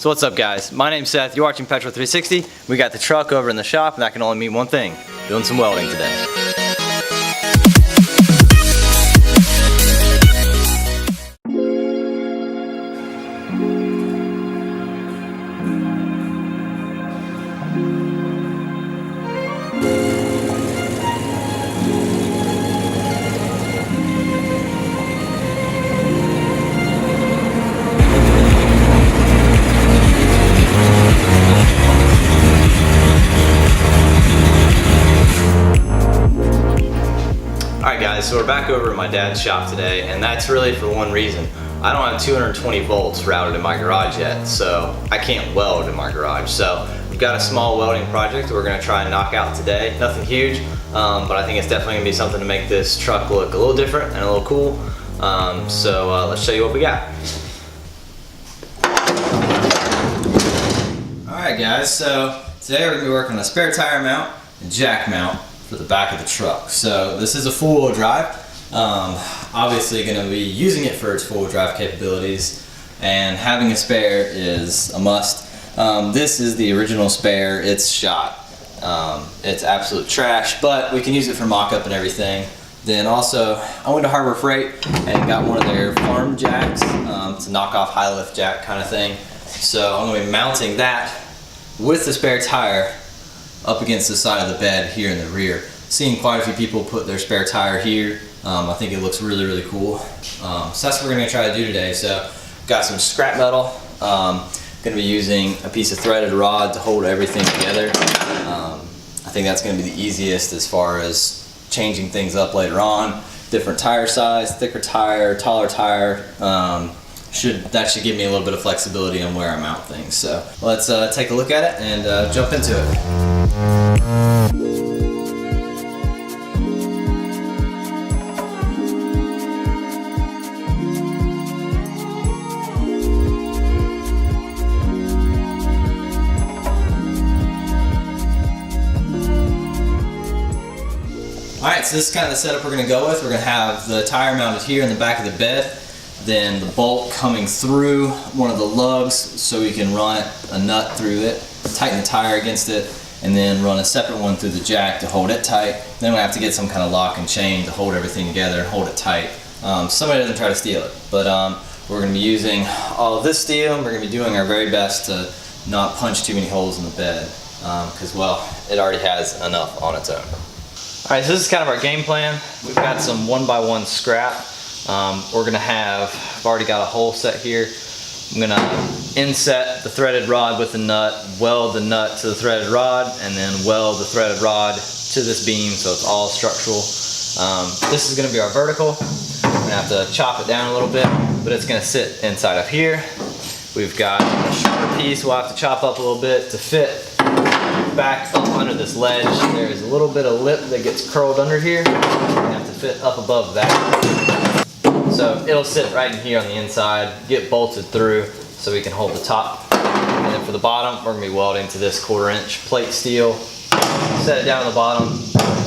So what's up, guys? My name's Seth, you're watching Petrol 360. We got the truck over in the shop and that can only mean one thing: doing some welding today. Alright guys, so we're back over at my dad's shop today, and that's really for one reason. I don't have 220 volts routed in my garage yet, so I can't weld in my garage. So we've got a small welding project that we're going to try and knock out today. Nothing huge, but I think it's definitely going to be something to make this truck look a little different and a little cool. So let's show you what we got. Alright guys, so today we're going to be working on a spare tire mount and jack mount for the back of the truck. So this is a four-wheel drive. Obviously going to be using it for its four-wheel drive capabilities, and having a spare is a must. This is the original spare. It's shot. It's absolute trash, but we can use it for mock-up and everything. Then also, I went to Harbor Freight and got one of their farm jacks to knock off high lift jack kind of thing. So I'm going to be mounting that with the spare tire up against the side of the bed here in the rear. Seeing quite a few people put their spare tire here. I think it looks really, really cool. So that's what we're going to try to do today. So got some scrap metal. Going to be using a piece of threaded rod to hold everything together. I think that's going to be the easiest as far as changing things up later on. Different tire size, thicker tire, taller tire. That should give me a little bit of flexibility on where I mount things. So let's take a look at it and jump into it. Alright, so this is kind of the setup we're going to go with. We're going to have the tire mounted here in the back of the bed, then the bolt coming through one of the lugs so we can run a nut through it, tighten the tire against it, and then run a separate one through the jack to hold it tight. Then we have to get some kind of lock and chain to hold everything together and hold it tight. Somebody doesn't try to steal it, but we're going to be using all of this steel, and we're going to be doing our very best to not punch too many holes in the bed, because, well, it already has enough on its own. Alright, so this is kind of our game plan. We've got some 1x1 scrap. I've already got a hole set here. I'm going to inset the threaded rod with the nut, weld the nut to the threaded rod, and then weld the threaded rod to this beam so it's all structural. This is going to be our vertical. We're going to have to chop it down a little bit, but it's going to sit inside of here. We've got a shorter piece we'll have to chop up a little bit to fit back up under this ledge. There's a little bit of lip that gets curled under here. We're gonna have to fit up above that. So it'll sit right in here on the inside, get bolted through so we can hold the top. And then for the bottom, we're gonna be welding to this 1/4-inch plate steel. Set it down on the bottom,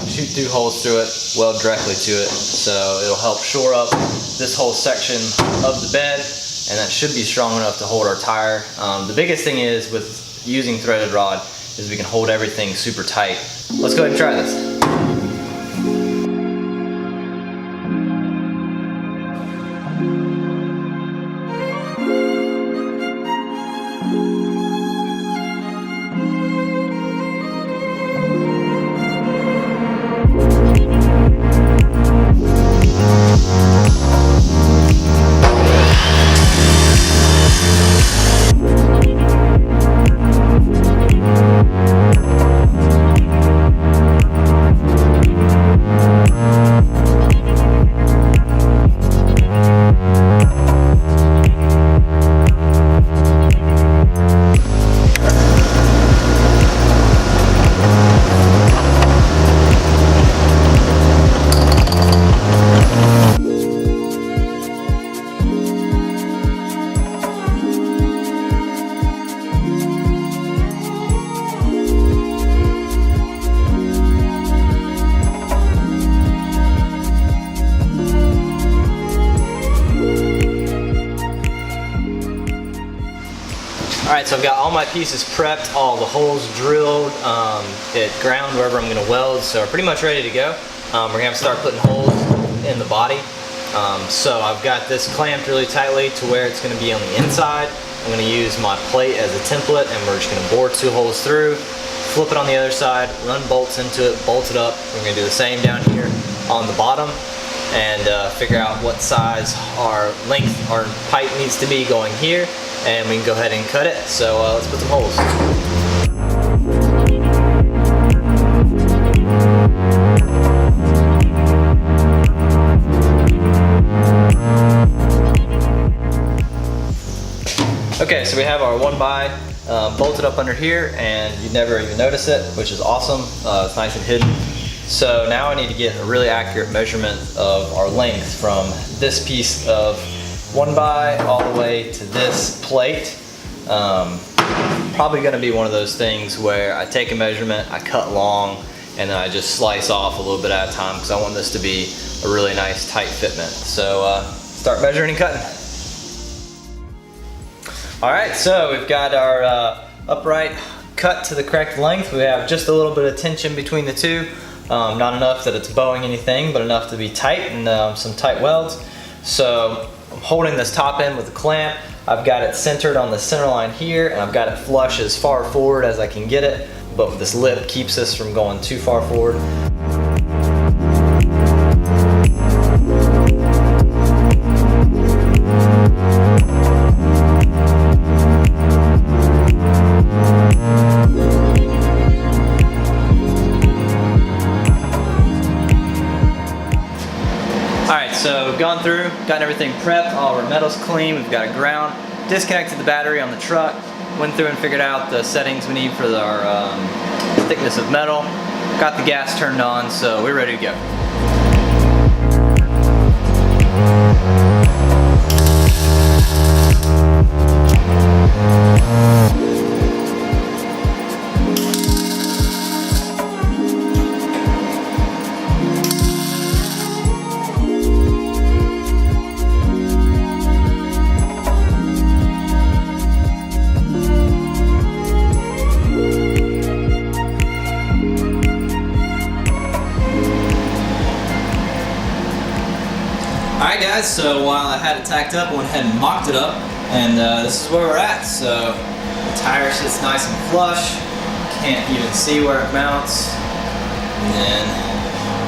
shoot 2 holes through it, weld directly to it. So it'll help shore up this whole section of the bed, and that should be strong enough to hold our tire. The biggest thing is with using threaded rod is we can hold everything super tight. Let's go ahead and try this. Alright, so I've got all my pieces prepped, all the holes drilled, at ground wherever I'm going to weld, so we're pretty much ready to go. We're going to have to start putting holes in the body. So I've got this clamped really tightly to where it's going to be on the inside. I'm going to use my plate as a template, and we're just going to bore 2 holes through, flip it on the other side, run bolts into it, bolt it up. We're going to do the same down here on the bottom, and figure out what size our length, our pipe needs to be going here, and we can go ahead and cut it. So let's put some holes. Okay, so we have our 1x bolted up under here, and you'd never even notice it, which is awesome. It's nice and hidden. So now I need to get a really accurate measurement of our length from this piece of 1x all the way to this plate. Probably going to be one of those things where I take a measurement, I cut long, and then I just slice off a little bit at a time because I want this to be a really nice tight fitment. So start measuring and cutting. Alright, so we've got our upright cut to the correct length. We have just a little bit of tension between the two. Not enough that it's bowing anything, but enough to be tight and some tight welds. So I'm holding this top end with a clamp. I've got it centered on the center line here, and I've got it flush as far forward as I can get it, but this lip keeps this from going too far forward. Alright, so we've gone through, gotten everything prepped, all our metal's clean, we've got a ground, disconnected the battery on the truck, went through and figured out the settings we need for our thickness of metal, got the gas turned on, so we're ready to go. Alright guys, so while I had it tacked up, I went ahead and mocked it up, and this is where we're at. So the tire sits nice and flush, can't even see where it mounts, and then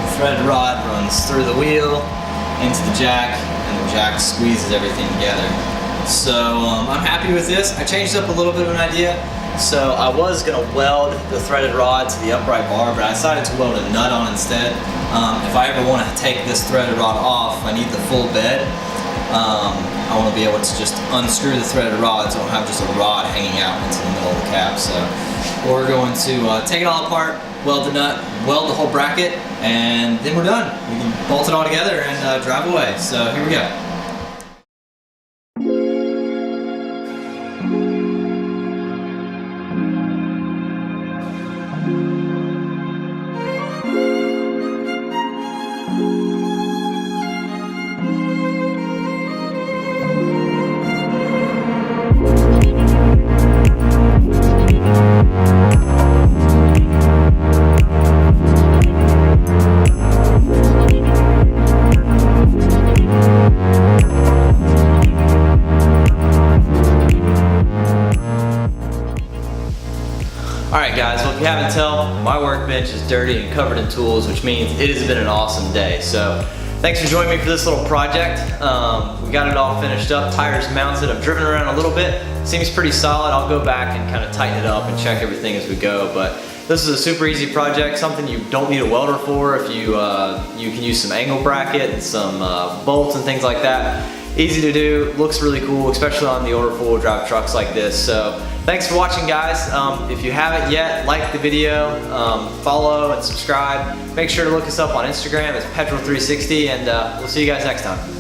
the thread rod runs through the wheel into the jack, and the jack squeezes everything together. So I'm happy with this. I changed up a little bit of an idea. So I was going to weld the threaded rod to the upright bar, but I decided to weld a nut on instead. If I ever want to take this threaded rod off, I need the full bed. I want to be able to just unscrew the threaded rod so I don't have just a rod hanging out into the middle of the cab. So we're going to take it all apart, weld the nut, weld the whole bracket, and then we're done. We can bolt it all together and drive away. So here we go. Alright guys, well if you haven't tell, my workbench is dirty and covered in tools, which means it has been an awesome day. So thanks for joining me for this little project. We got it all finished up, tires mounted, I've driven around a little bit, seems pretty solid. I'll go back and kind of tighten it up and check everything as we go, but this is a super easy project, something you don't need a welder for. If you can use some angle bracket and some bolts and things like that. Easy to do, looks really cool, especially on the older four-wheel drive trucks like this. So thanks for watching guys. If you haven't yet, like the video, follow and subscribe. Make sure to look us up on Instagram, it's Petrol360, and we'll see you guys next time.